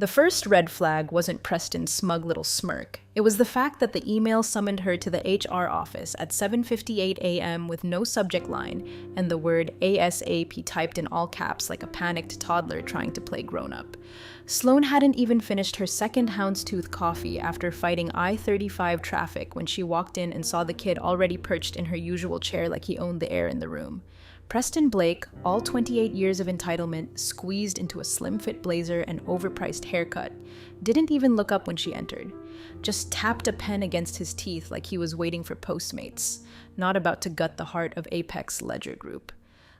The first red flag wasn't Preston's smug little smirk. It was the fact that the email summoned her to the HR office at 7:58 a.m. with no subject line and the word ASAP typed in all caps like a panicked toddler trying to play grown-up. Sloane hadn't even finished her second houndstooth coffee after fighting I-35 traffic when she walked in and saw the kid already perched in her usual chair like he owned the air in the room. Preston Blake, all 28 years of entitlement, squeezed into a slim-fit blazer and overpriced haircut, didn't even look up when she entered. Just tapped a pen against his teeth like he was waiting for Postmates, not about to gut the heart of Apex Ledger Group.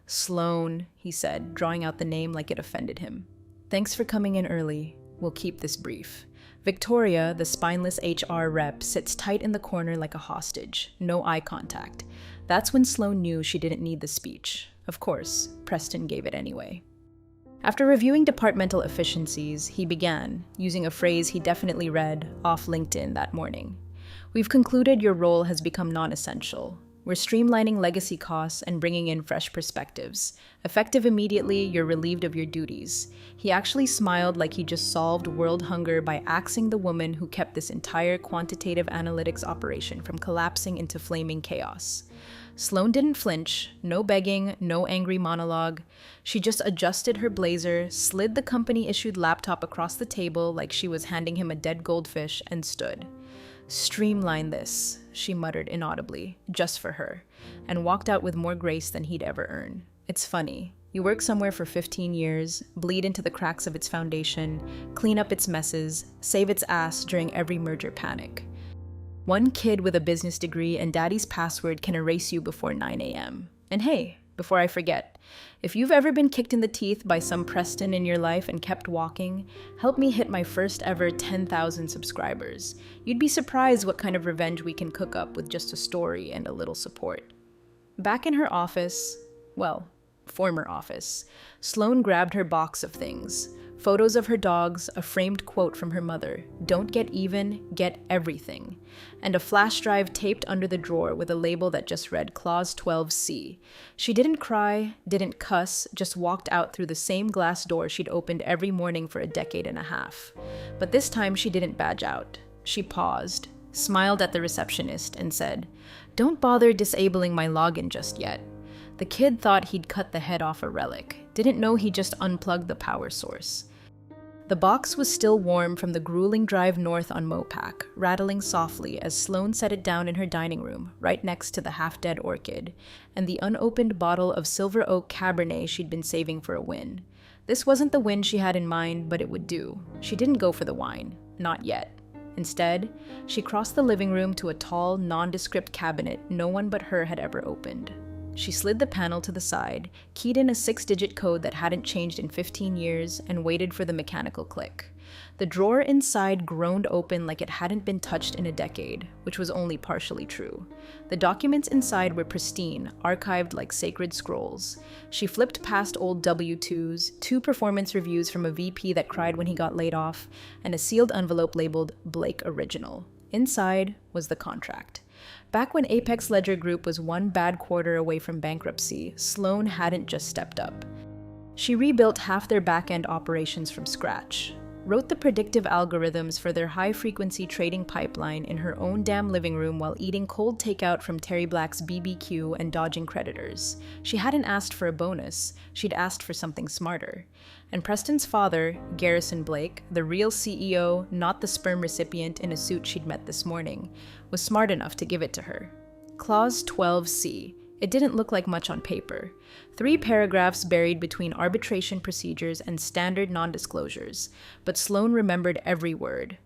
"Sloane," he said, drawing out the name like it offended him. "Thanks for coming in early. We'll keep this brief." Victoria, the spineless HR rep, sits tight in the corner like a hostage, no eye contact. That's when Sloane knew she didn't need the speech. Of course, Preston gave it anyway. After reviewing departmental efficiencies, he began, using a phrase he definitely read off LinkedIn that morning. "We've concluded your role has become non-essential. We're streamlining legacy costs and bringing in fresh perspectives. Effective immediately, you're relieved of your duties." He actually smiled like he just solved world hunger by axing the woman who kept this entire quantitative analytics operation from collapsing into flaming chaos. Sloane didn't flinch, no begging, no angry monologue. She just adjusted her blazer, slid the company-issued laptop across the table like she was handing him a dead goldfish, and stood. "Streamline this," she muttered inaudibly, just for her, and walked out with more grace than he'd ever earn. It's funny. You work somewhere for 15 years, bleed into the cracks of its foundation, clean up its messes, save its ass during every merger panic. One kid with a business degree and daddy's password can erase you before 9 a.m. And hey, before I forget, if you've ever been kicked in the teeth by some Preston in your life and kept walking, help me hit my first ever 10,000 subscribers. You'd be surprised what kind of revenge we can cook up with just a story and a little support. Back in her office, well, former office, Sloane grabbed her box of things. Photos of her dogs, a framed quote from her mother, "Don't get even, get everything," and a flash drive taped under the drawer with a label that just read Clause 12C. She didn't cry, didn't cuss, just walked out through the same glass door she'd opened every morning for a decade and a half. But this time she didn't badge out. She paused, smiled at the receptionist, and said, "Don't bother disabling my login just yet." The kid thought he'd cut the head off a relic, didn't know he just unplugged the power source. The box was still warm from the grueling drive north on Mopac, rattling softly as Sloane set it down in her dining room, right next to the half-dead orchid, and the unopened bottle of Silver Oak Cabernet she'd been saving for a win. This wasn't the win she had in mind, but it would do. She didn't go for the wine. Not yet. Instead, she crossed the living room to a tall, nondescript cabinet no one but her had ever opened. She slid the panel to the side, keyed in a 6-digit code that hadn't changed in 15 years, and waited for the mechanical click. The drawer inside groaned open like it hadn't been touched in a decade, which was only partially true. The documents inside were pristine, archived like sacred scrolls. She flipped past old W-2s, 2 performance reviews from a VP that cried when he got laid off, and a sealed envelope labeled Blake Original. Inside was the contract. Back when Apex Ledger Group was one bad quarter away from bankruptcy, Sloane hadn't just stepped up. She rebuilt half their back-end operations from scratch, wrote the predictive algorithms for their high-frequency trading pipeline in her own damn living room while eating cold takeout from Terry Black's BBQ and dodging creditors. She hadn't asked for a bonus, she'd asked for something smarter. And Preston's father, Garrison Blake, the real CEO, not the sperm recipient in a suit she'd met this morning, was smart enough to give it to her. Clause 12C. It didn't look like much on paper. 3 paragraphs buried between arbitration procedures and standard non-disclosures, but Sloane remembered every word.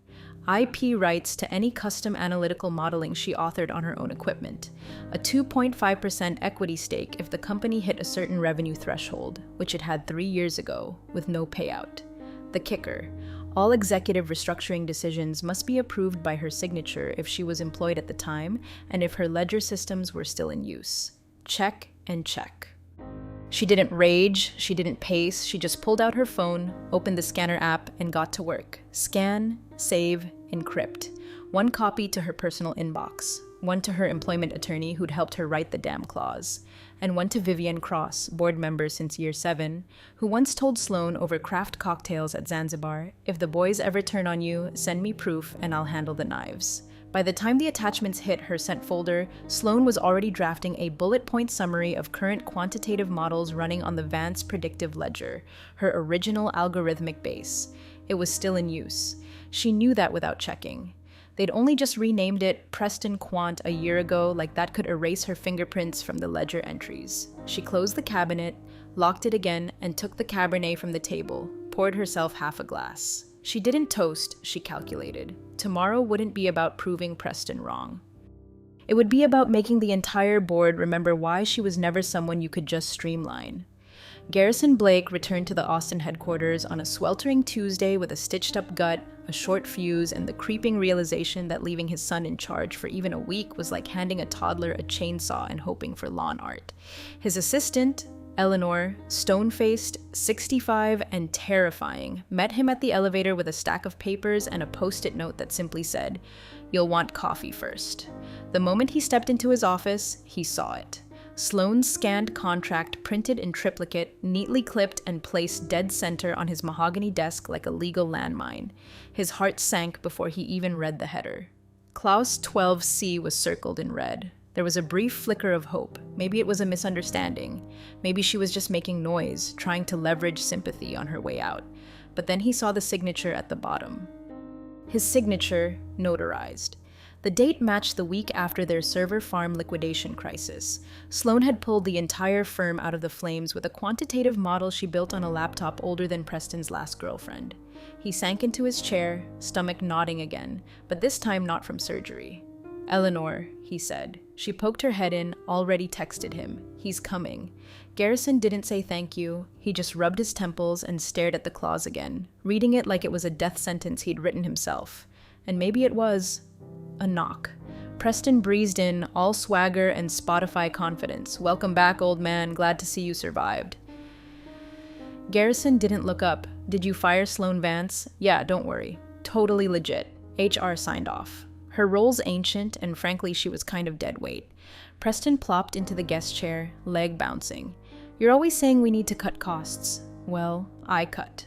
IP rights to any custom analytical modeling she authored on her own equipment. A 2.5% equity stake if the company hit a certain revenue threshold, which it had 3 years ago, with no payout. The kicker. All executive restructuring decisions must be approved by her signature if she was employed at the time and if her ledger systems were still in use. Check and check. She didn't rage, she didn't pace, she just pulled out her phone, opened the scanner app, and got to work. Scan, save, encrypt. 1 copy to her personal inbox. one to her employment attorney who'd helped her write the damn clause, and one to Vivian Cross, board member since year 7, who once told Sloane over craft cocktails at Zanzibar, "If the boys ever turn on you, send me proof and I'll handle the knives." By the time the attachments hit her sent folder, Sloane was already drafting a bullet point summary of current quantitative models running on the Vance predictive ledger, her original algorithmic base. It was still in use. She knew that without checking. They'd only just renamed it Preston Quant a year ago, like that could erase her fingerprints from the ledger entries. She closed the cabinet, locked it again, and took the Cabernet from the table, poured herself half a glass. She didn't toast, she calculated. Tomorrow wouldn't be about proving Preston wrong. It would be about making the entire board remember why she was never someone you could just streamline. Garrison Blake returned to the Austin headquarters on a sweltering Tuesday with a stitched-up gut, a short fuse, and the creeping realization that leaving his son in charge for even a week was like handing a toddler a chainsaw and hoping for lawn art. His assistant, Eleanor, stone-faced, 65, and terrifying, met him at the elevator with a stack of papers and a post-it note that simply said, "You'll want coffee first." The moment he stepped into his office, he saw it. Sloane's scanned contract printed in triplicate, neatly clipped and placed dead center on his mahogany desk like a legal landmine. His heart sank before he even read the header. Clause 12C was circled in red. There was a brief flicker of hope. Maybe it was a misunderstanding. Maybe she was just making noise, trying to leverage sympathy on her way out. But then he saw the signature at the bottom. His signature, notarized. The date matched the week after their server farm liquidation crisis. Sloane had pulled the entire firm out of the flames with a quantitative model she built on a laptop older than Preston's last girlfriend. He sank into his chair, stomach nodding again, but this time not from surgery. "Eleanor," he said. She poked her head in, already texted him. "He's coming." Garrison didn't say thank you. He just rubbed his temples and stared at the clause again, reading it like it was a death sentence he'd written himself. And maybe it was. A knock. Preston breezed in, all swagger and Spotify confidence. "Welcome back, old man. Glad to see you survived." Garrison didn't look up. "Did you fire Sloane Vance?" "Yeah, don't worry. Totally legit. HR signed off." Her role's ancient, and frankly, she was kind of dead weight. Preston plopped into the guest chair, leg bouncing. "You're always saying we need to cut costs." "Well, I cut."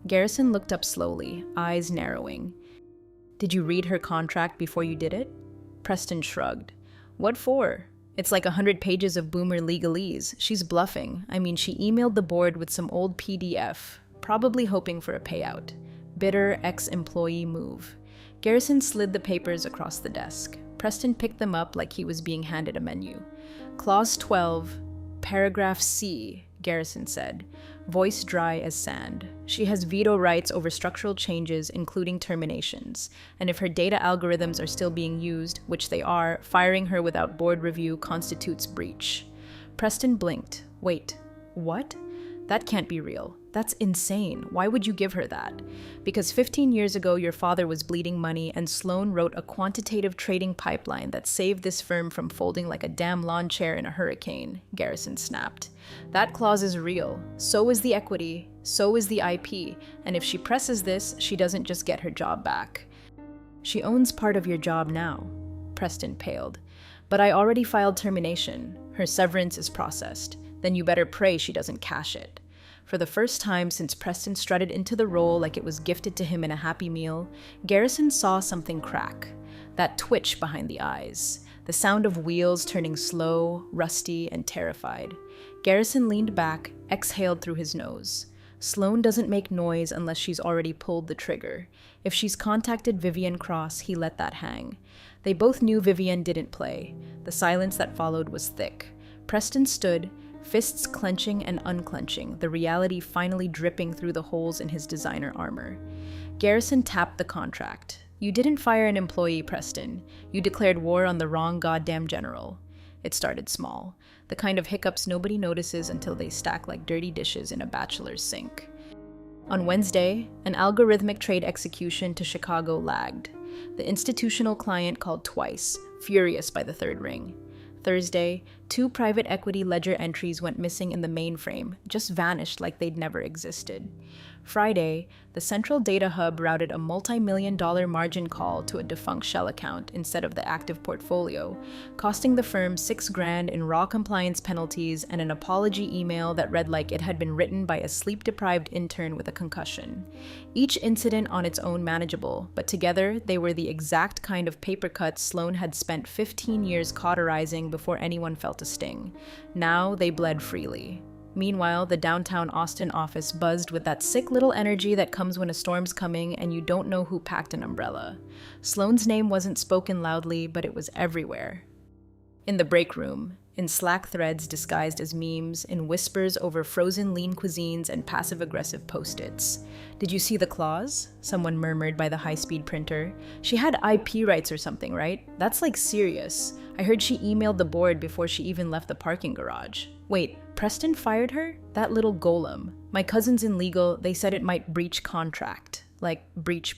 Garrison looked up slowly, eyes narrowing. "Did you read her contract before you did it?" Preston shrugged. "What for? It's like 100 pages of boomer legalese. She's bluffing. I mean, she emailed the board with some old PDF, probably hoping for a payout. Bitter ex-employee move." Garrison slid the papers across the desk. Preston picked them up like he was being handed a menu. "Clause 12, paragraph C," Garrison said, voice dry as sand. "She has veto rights over structural changes, including terminations. And if her data algorithms are still being used, which they are, firing her without board review constitutes breach." Preston blinked. "Wait, what? That can't be real. That's insane. Why would you give her that?" "Because 15 years ago, your father was bleeding money and Sloane wrote a quantitative trading pipeline that saved this firm from folding like a damn lawn chair in a hurricane," Garrison snapped. "That clause is real. So is the equity. So is the IP. And if she presses this, she doesn't just get her job back." "She owns part of your job now." Preston paled. "But I already filed termination. Her severance is processed. Then you better pray she doesn't cash it." For the first time since Preston strutted into the role like it was gifted to him in a Happy Meal, Garrison saw something crack. That twitch behind the eyes. The sound of wheels turning slow, rusty, and terrified. Garrison leaned back, exhaled through his nose. Sloane doesn't make noise unless she's already pulled the trigger. If she's contacted Vivian Cross, he let that hang. They both knew Vivian didn't play. The silence that followed was thick. Preston stood, fists clenching and unclenching, the reality finally dripping through the holes in his designer armor. Garrison tapped the contract. "You didn't fire an employee, Preston. You declared war on the wrong goddamn general." It started small, the kind of hiccups nobody notices until they stack like dirty dishes in a bachelor's sink. On Wednesday, an algorithmic trade execution to Chicago lagged. The institutional client called twice, furious by the third ring. Thursday, 2 private equity ledger entries went missing in the mainframe, just vanished like they'd never existed. Friday, the central data hub routed a multi-million-dollar margin call to a defunct shell account instead of the active portfolio, costing the firm $6,000 in raw compliance penalties and an apology email that read like it had been written by a sleep-deprived intern with a concussion. Each incident on its own manageable, but together they were the exact kind of paper cuts Sloan had spent 15 years cauterizing before anyone felt a sting. Now they bled freely. Meanwhile, the downtown Austin office buzzed with that sick little energy that comes when a storm's coming and you don't know who packed an umbrella. Sloan's name wasn't spoken loudly, but it was everywhere. In the break room, in Slack threads disguised as memes, in whispers over frozen lean cuisines and passive-aggressive post-its. "Did you see the clause?" someone murmured by the high-speed printer. "She had IP rights or something, right? That's like serious. I heard she emailed the board before she even left the parking garage. Wait, Preston fired her? That little golem. My cousin's in legal, they said it might breach contract. Like, breach.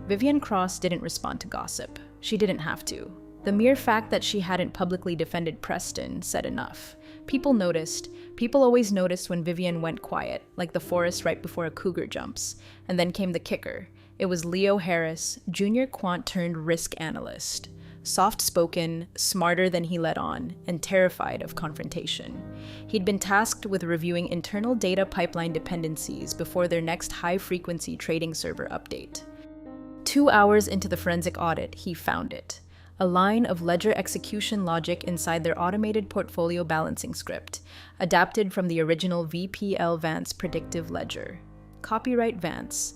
Vivian Cross didn't respond to gossip. She didn't have to. The mere fact that she hadn't publicly defended Preston said enough. People noticed. People always noticed when Vivian went quiet, like the forest right before a cougar jumps. And then came the kicker. It was Leo Harris, junior quant turned risk analyst. Soft-spoken, smarter than he let on, and terrified of confrontation. He'd been tasked with reviewing internal data pipeline dependencies before their next high-frequency trading server update. 2 hours into the forensic audit, he found it. A line of ledger execution logic inside their automated portfolio balancing script, adapted from the original VPL Vance predictive ledger. Copyright Vance.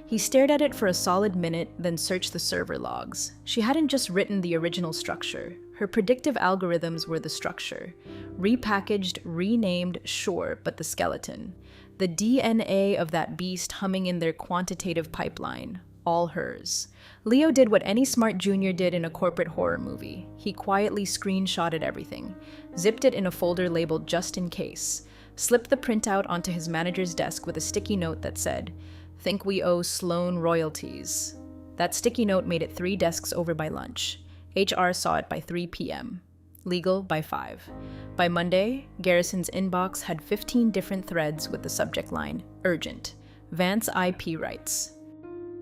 He stared at it for a solid minute, then searched the server logs. She hadn't just written the original structure. Her predictive algorithms were the structure. Repackaged, renamed, sure, but the skeleton. The DNA of that beast humming in their quantitative pipeline. All hers. Leo did what any smart junior did in a corporate horror movie. He quietly screenshotted everything, zipped it in a folder labeled just in case, slipped the printout onto his manager's desk with a sticky note that said, "Think we owe Sloan royalties." That sticky note made it 3 desks over by lunch. HR saw it by 3 p.m. Legal by 5. By Monday, Garrison's inbox had 15 different threads with the subject line, "Urgent. Vance IP rights."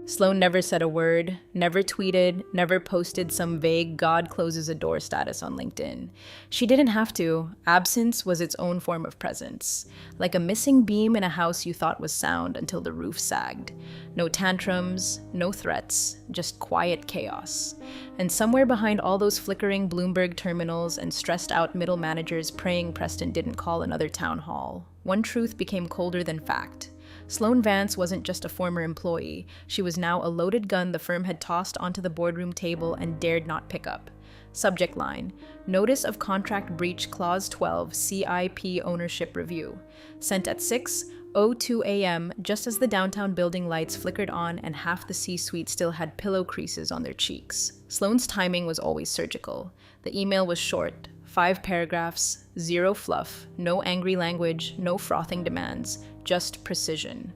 Sloan never said a word, never tweeted, never posted some vague "God closes a door" status on LinkedIn. She didn't have to. Absence was its own form of presence. Like a missing beam in a house you thought was sound until the roof sagged. No tantrums, no threats, just quiet chaos. And somewhere behind all those flickering Bloomberg terminals and stressed-out middle managers praying Preston didn't call another town hall, one truth became colder than fact. Sloan Vance wasn't just a former employee. She was now a loaded gun the firm had tossed onto the boardroom table and dared not pick up. Subject line, Notice of Contract Breach Clause 12 CIP Ownership Review. Sent at 6:02 a.m. just as the downtown building lights flickered on and half the C-suite still had pillow creases on their cheeks. Sloan's timing was always surgical. The email was short. 5 paragraphs, 0 fluff, no angry language, no frothing demands, just precision.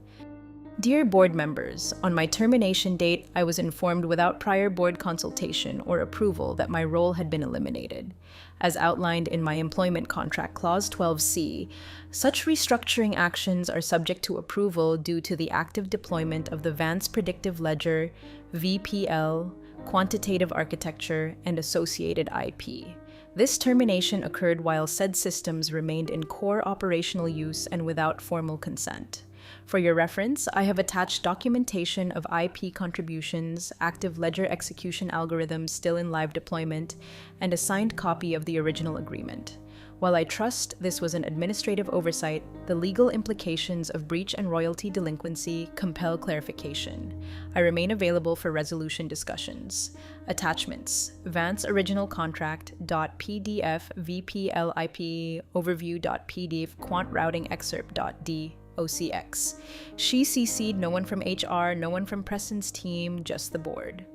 Dear board members, on my termination date, I was informed without prior board consultation or approval that my role had been eliminated. As outlined in my employment contract clause 12C, such restructuring actions are subject to approval due to the active deployment of the Vance Predictive Ledger, VPL, quantitative architecture, and associated IP. This termination occurred while said systems remained in core operational use and without formal consent. For your reference, I have attached documentation of IP contributions, active ledger execution algorithms still in live deployment, and a signed copy of the original agreement. While I trust this was an administrative oversight, the legal implications of breach and royalty delinquency compel clarification. I remain available for resolution discussions. Attachments: Vance Original Contract .pdf VPLIP Overview.pdf Quant Routing Excerpt.d OCX. She CC'd no one from HR, no one from Preston's team, just the board.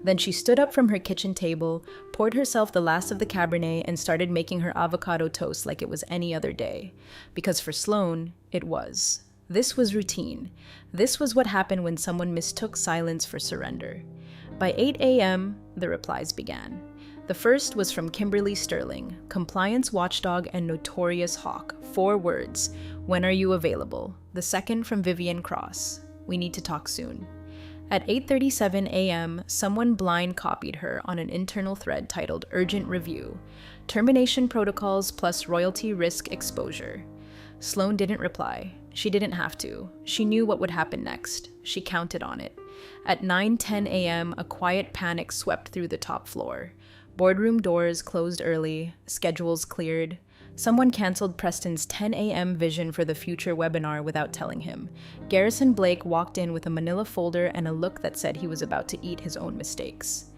Then she stood up from her kitchen table, poured herself the last of the Cabernet, and started making her avocado toast like it was any other day. Because for Sloan, it was. This was routine. This was what happened when someone mistook silence for surrender. By 8 a.m., the replies began. The first was from Kimberly Sterling, compliance watchdog and notorious hawk. 4 words: "When are you available?" The second from Vivian Cross: "We need to talk soon." At 8:37 a.m., someone blind copied her on an internal thread titled "Urgent Review: Termination Protocols plus Royalty Risk Exposure." Sloan didn't reply. She didn't have to. She knew what would happen next. She counted on it. At 9:10 a.m., a quiet panic swept through the top floor. Boardroom doors closed early, schedules cleared. Someone canceled Preston's 10 a.m. vision for the future webinar without telling him. Garrison Blake walked in with a manila folder and a look that said he was about to eat his own mistakes.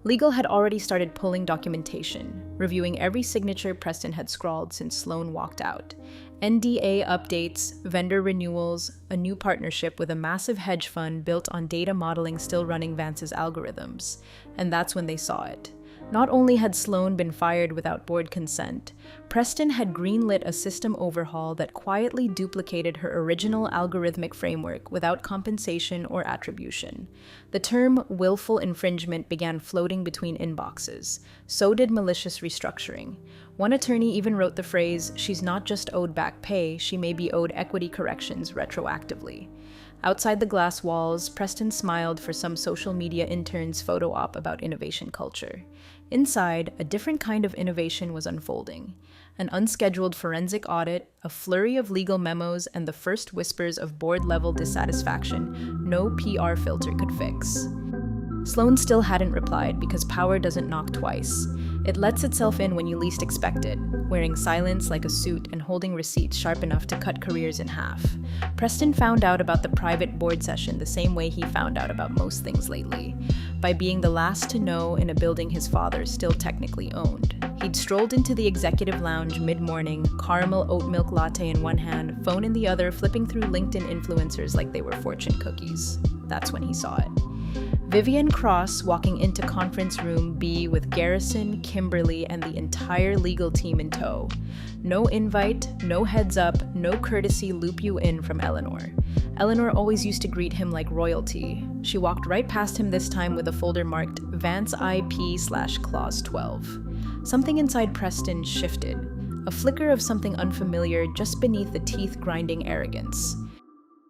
Legal had already started pulling documentation, reviewing every signature Preston had scrawled since Sloan walked out. NDA updates, vendor renewals, a new partnership with a massive hedge fund built on data modeling still running Vance's algorithms. And that's when they saw it. Not only had Sloan been fired without board consent, Preston had greenlit a system overhaul that quietly duplicated her original algorithmic framework without compensation or attribution. The term willful infringement began floating between inboxes. So did malicious restructuring. One attorney even wrote the phrase, "She's not just owed back pay, she may be owed equity corrections retroactively." Outside the glass walls, Preston smiled for some social media intern's photo op about innovation culture. Inside, a different kind of innovation was unfolding. An unscheduled forensic audit, a flurry of legal memos, and the first whispers of board-level dissatisfaction no PR filter could fix. Sloan still hadn't replied because power doesn't knock twice. It lets itself in when you least expect it, wearing silence like a suit and holding receipts sharp enough to cut careers in half. Preston found out about the private board session the same way he found out about most things lately, by being the last to know in a building his father still technically owned. He'd strolled into the executive lounge mid-morning, caramel oat milk latte in one hand, phone in the other, flipping through LinkedIn influencers like they were fortune cookies. That's when he saw it. Vivian Cross walking into conference room B with Garrison, Kimberly, and the entire legal team in tow. No invite, no heads up, no courtesy loop you in from Eleanor. Eleanor always used to greet him like royalty. She walked right past him this time with a folder marked Vance IP/Clause 12. Something inside Preston shifted. A flicker of something unfamiliar just beneath the teeth-grinding arrogance.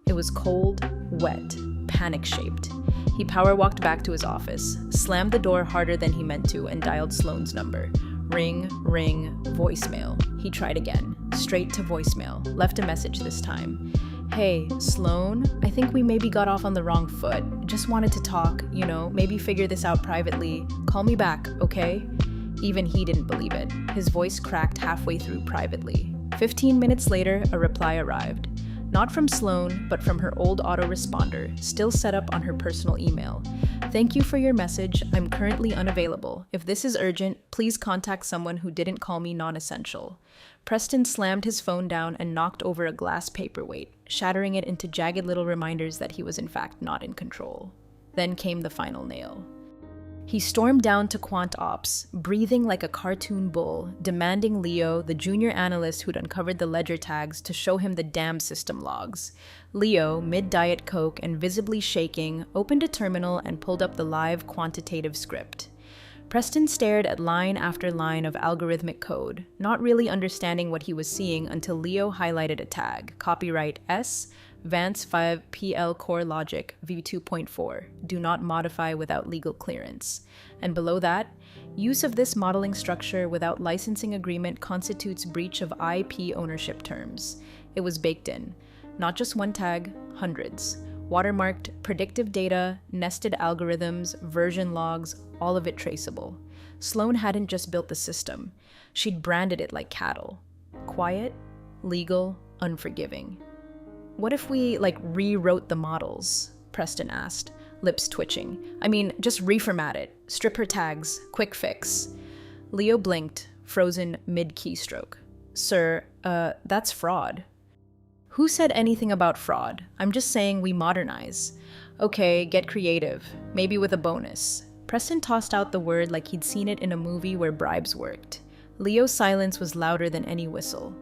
It was cold, wet, panic-shaped. He power-walked back to his office, slammed the door harder than he meant to, and dialed Sloan's number. Ring, ring, voicemail. He tried again, straight to voicemail, left a message this time. "Hey, Sloan, I think we maybe got off on the wrong foot. Just wanted to talk, maybe figure this out privately. Call me back, okay?" Even he didn't believe it. His voice cracked halfway through privately. 15 minutes later, a reply arrived. Not from Sloan, but from her old autoresponder, still set up on her personal email. "Thank you for your message. I'm currently unavailable. If this is urgent, please contact someone who didn't call me non-essential." Preston slammed his phone down and knocked over a glass paperweight, shattering it into jagged little reminders that he was in fact not in control. Then came the final nail. He stormed down to Quant Ops, breathing like a cartoon bull, demanding Leo, the junior analyst who'd uncovered the ledger tags, to show him the damn system logs. Leo, mid-Diet Coke and visibly shaking, opened a terminal and pulled up the live quantitative script. Preston stared at line after line of algorithmic code, not really understanding what he was seeing until Leo highlighted a tag, copyright S, Vance 5 PL Core Logic V2.4, do not modify without legal clearance. And below that, use of this modeling structure without licensing agreement constitutes breach of IP ownership terms. It was baked in. Not just one tag, hundreds. Watermarked, predictive data, nested algorithms, version logs, all of it traceable. Sloan hadn't just built the system. She'd branded it like cattle. Quiet, legal, unforgiving. "What if we, rewrote the models?" Preston asked, lips twitching. Just reformat it. Strip her tags. Quick fix." Leo blinked, frozen mid-keystroke. "Sir, that's fraud." "Who said anything about fraud? I'm just saying we modernize." "Okay, get creative. Maybe with a bonus." Preston tossed out the word like he'd seen it in a movie where bribes worked. Leo's silence was louder than any whistle.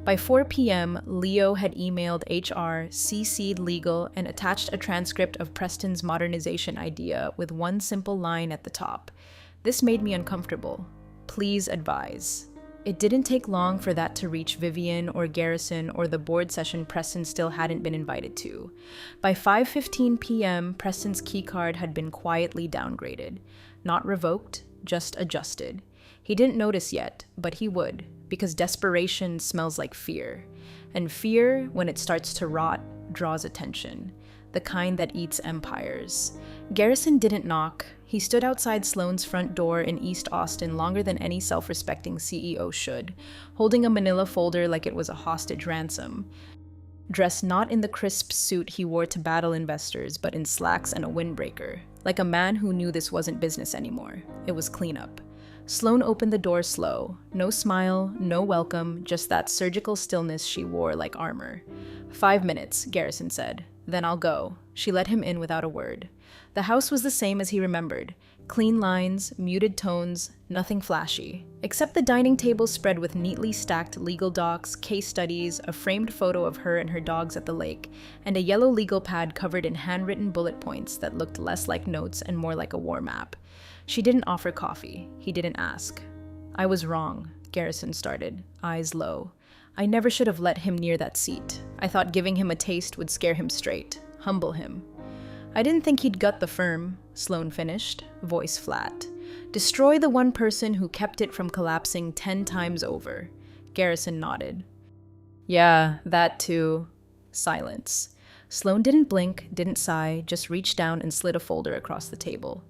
By 4 p.m., Leo had emailed HR, CC'd legal, and attached a transcript of Preston's modernization idea with one simple line at the top. This made me uncomfortable. Please advise. It didn't take long for that to reach Vivian or Garrison or the board session Preston still hadn't been invited to. By 5:15 p.m., Preston's keycard had been quietly downgraded. Not revoked, just adjusted. He didn't notice yet, but he would, because desperation smells like fear. And fear, when it starts to rot, draws attention. The kind that eats empires. Garrison didn't knock. He stood outside Sloane's front door in East Austin longer than any self-respecting CEO should, holding a manila folder like it was a hostage ransom. Dressed not in the crisp suit he wore to battle investors, but in slacks and a windbreaker, like a man who knew this wasn't business anymore. It was cleanup. Sloane opened the door slow. No smile, no welcome, just that surgical stillness she wore like armor. 5 minutes, Garrison said. Then I'll go. She let him in without a word. The house was the same as he remembered. Clean lines, muted tones, nothing flashy. Except the dining table spread with neatly stacked legal docs, case studies, a framed photo of her and her dogs at the lake, and a yellow legal pad covered in handwritten bullet points that looked less like notes and more like a war map. She didn't offer coffee. He didn't ask. I was wrong, Garrison started, eyes low. I never should have let him near that seat. I thought giving him a taste would scare him straight, humble him. I didn't think he'd gut the firm, Sloane finished, voice flat. Destroy the one person who kept it from collapsing 10 times over. Garrison nodded. Yeah, that too. Silence. Sloane didn't blink, didn't sigh, just reached down and slid a folder across the table.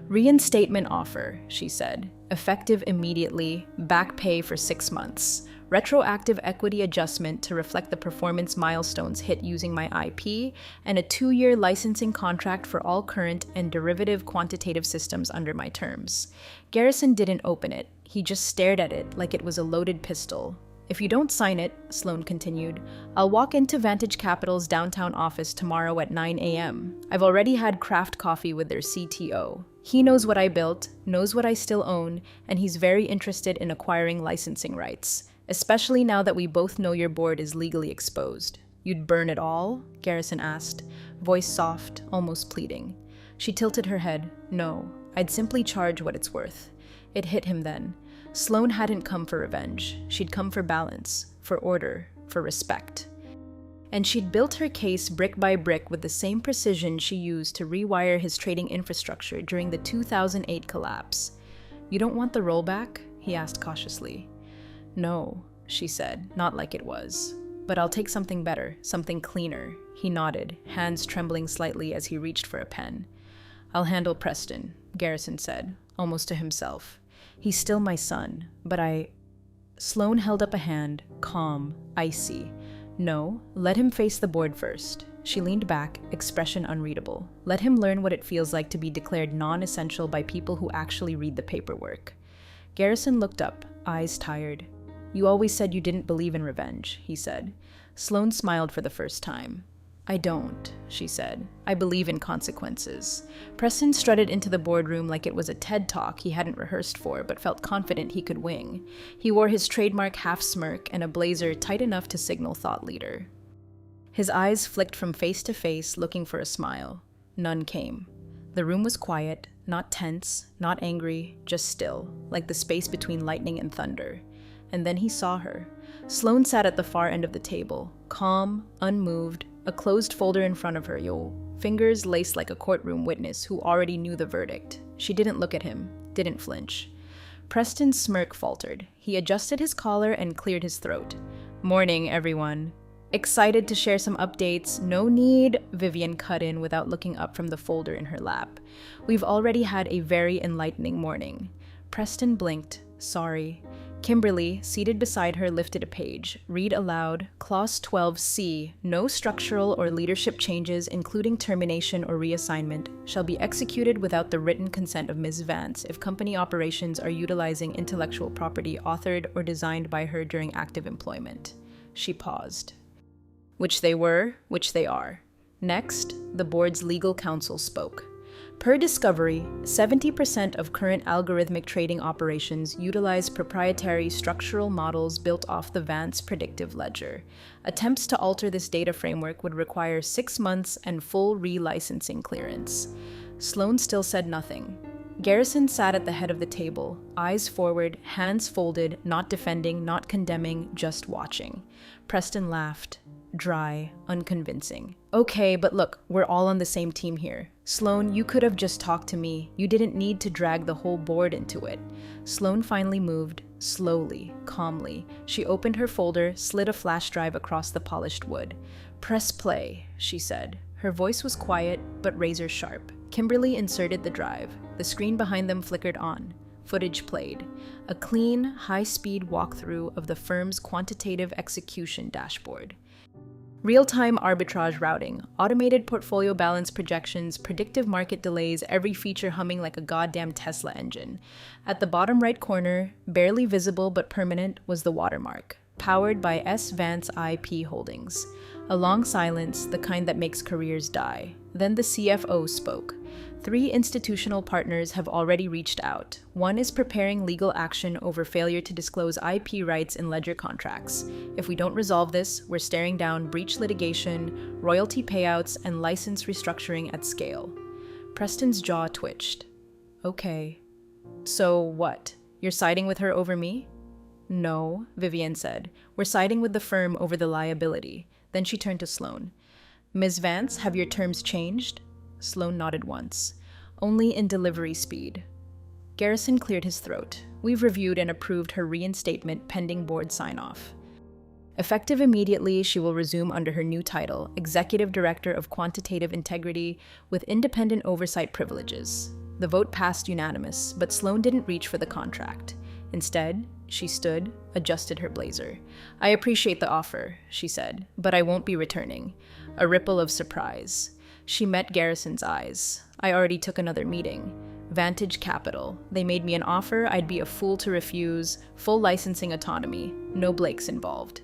Reinstatement offer, she said. Effective immediately, back pay for 6 months. Retroactive equity adjustment to reflect the performance milestones hit using my IP, and a 2-year licensing contract for all current and derivative quantitative systems under my terms. Garrison didn't open it. He just stared at it like it was a loaded pistol. If you don't sign it, Sloane continued, I'll walk into Vantage Capital's downtown office tomorrow at 9 a.m. I've already had craft coffee with their CTO. He knows what I built, knows what I still own, and he's very interested in acquiring licensing rights. Especially now that we both know your board is legally exposed. You'd burn it all? Garrison asked, voice soft, almost pleading. She tilted her head. No, I'd simply charge what it's worth. It hit him then. Sloane hadn't come for revenge. She'd come for balance, for order, for respect. And she'd built her case brick by brick with the same precision she used to rewire his trading infrastructure during the 2008 collapse. You don't want the rollback? He asked cautiously. No, she said, not like it was. But I'll take something better, something cleaner. He nodded, hands trembling slightly as he reached for a pen. I'll handle Preston, Garrison said, almost to himself. He's still my son, but Sloane held up a hand, calm, icy. No, let him face the board first. She leaned back, expression unreadable. Let him learn what it feels like to be declared non-essential by people who actually read the paperwork. Garrison looked up, eyes tired. You always said you didn't believe in revenge, he said. Sloane smiled for the first time. I don't, she said. I believe in consequences. Preston strutted into the boardroom like it was a TED Talk he hadn't rehearsed for, but felt confident he could wing. He wore his trademark half-smirk and a blazer tight enough to signal thought leader. His eyes flicked from face to face, looking for a smile. None came. The room was quiet, not tense, not angry, just still, like the space between lightning and thunder. And then he saw her. Sloane sat at the far end of the table, calm, unmoved, a closed folder in front of her, fingers laced like a courtroom witness who already knew the verdict. She didn't look at him, didn't flinch. Preston's smirk faltered. He adjusted his collar and cleared his throat. Morning, everyone. Excited to share some updates. No need, Vivian cut in without looking up from the folder in her lap. We've already had a very enlightening morning. Preston blinked. Sorry. Kimberly, seated beside her, lifted a page. Read aloud, Clause 12C, no structural or leadership changes, including termination or reassignment, shall be executed without the written consent of Ms. Vance if company operations are utilizing intellectual property authored or designed by her during active employment. She paused. Which they were, which they are. Next, the board's legal counsel spoke. Per discovery, 70% of current algorithmic trading operations utilize proprietary structural models built off the Vance predictive ledger. Attempts to alter this data framework would require 6 months and full relicensing clearance. Sloane still said nothing. Garrison sat at the head of the table, eyes forward, hands folded, not defending, not condemning, just watching. Preston laughed. Dry, unconvincing. Okay, but look, we're all on the same team here. Sloane, you could have just talked to me. You didn't need to drag the whole board into it. Sloane finally moved, slowly, calmly. She opened her folder, slid a flash drive across the polished wood. Press play, she said. Her voice was quiet, but razor sharp. Kimberly inserted the drive. The screen behind them flickered on. Footage played. A clean, high-speed walkthrough of the firm's quantitative execution dashboard. Real-time arbitrage routing, automated portfolio balance projections, predictive market delays, every feature humming like a goddamn Tesla engine. At the bottom right corner, barely visible but permanent, was the watermark, powered by S. Vance IP Holdings. A long silence, the kind that makes careers die. Then the CFO spoke. 3 institutional partners have already reached out. 1 is preparing legal action over failure to disclose IP rights in ledger contracts. If we don't resolve this, we're staring down breach litigation, royalty payouts, and license restructuring at scale. Preston's jaw twitched. Okay. So what? You're siding with her over me? No, Vivian said. We're siding with the firm over the liability. Then she turned to Sloane. Ms. Vance, have your terms changed? Sloane nodded once. Only in delivery speed. Garrison cleared his throat. We've reviewed and approved her reinstatement pending board sign-off. Effective immediately, she will resume under her new title, Executive Director of Quantitative Integrity, with independent oversight privileges. The vote passed unanimous, but Sloane didn't reach for the contract. Instead, she stood, adjusted her blazer. I appreciate the offer, she said, but I won't be returning. A ripple of surprise. She met Garrison's eyes. I already took another meeting. Vantage Capital. They made me an offer I'd be a fool to refuse. Full licensing autonomy. No Blakes involved.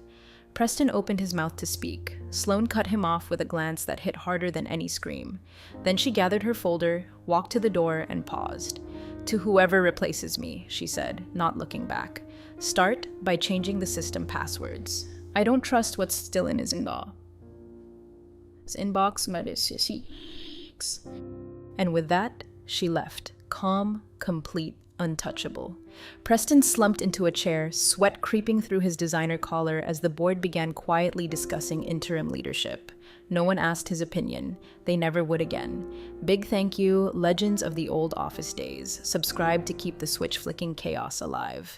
Preston opened his mouth to speak. Sloane cut him off with a glance that hit harder than any scream. Then she gathered her folder, walked to the door, and paused. To whoever replaces me, she said, not looking back. Start by changing the system passwords. I don't trust what's still in his inbox. And with that, she left, calm, complete, untouchable. Preston slumped into a chair, sweat creeping through his designer collar as the board began quietly discussing interim leadership. No one asked his opinion. They never would again. Big thank you, legends of the old office days. Subscribe to keep the switch-flicking chaos alive.